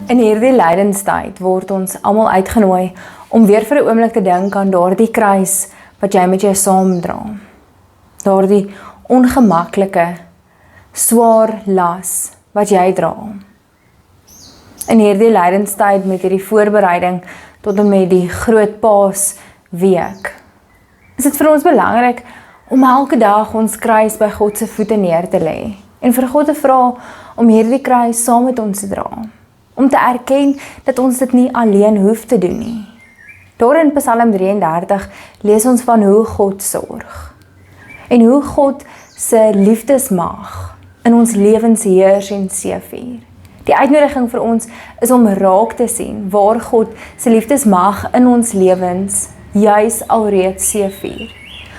In hierdie lydenstyd word ons almal uitgenooi om weer vir 'n oomblik te dink aan daardie kruis wat jy met jou saamdra. Daardie ongemaklike, swaar las wat jy dra. In hierdie lydenstyd met hierdie voorbereiding tot en met die groot Paasweek, is dit vir ons belangrik om elke dag ons kruis by God se voete neer te lê en vir God te vra om hierdie kruis saam met ons te dra. Om te erken dat ons dit nie alleen hoef te doen nie. Daar in Psalm 33 lees ons van hoe God sorg. En hoe God se liefdesmag in ons lewens heers en seëvier. Die uitnodiging vir ons is om raak te sien waar God se liefdesmag in ons lewens juis alreeds seëvier.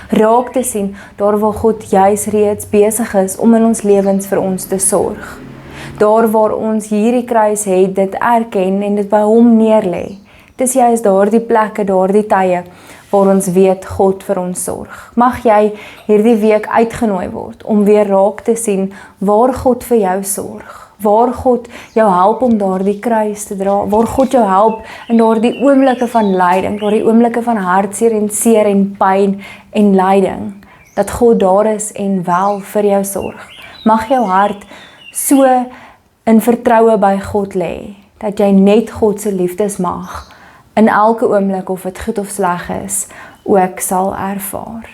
Raak te sien daar waar God juis reeds besig is om in ons lewens vir ons te sorg. Daar waar ons hierdie kruis het, dit erken en dit by hom neerlê. Dis juist daardie plekke, daardie tye waar ons weet God vir ons sorg. Mag jy hierdie week uitgenooi word om weer raak te sien waar God vir jou sorg. Waar God jou help om daardie kruis te dra. Waar God jou help in daardie oomblikke van lyding, daardie oomblikke van hartseer en seer en pyn en lyding. Dat God daar is en wel vir jou sorg. Mag jou hart so in vertroue by God lê, dat jy net God se liefdesmag in elke oomblik of dit goed of sleg is, ook sal ervaar.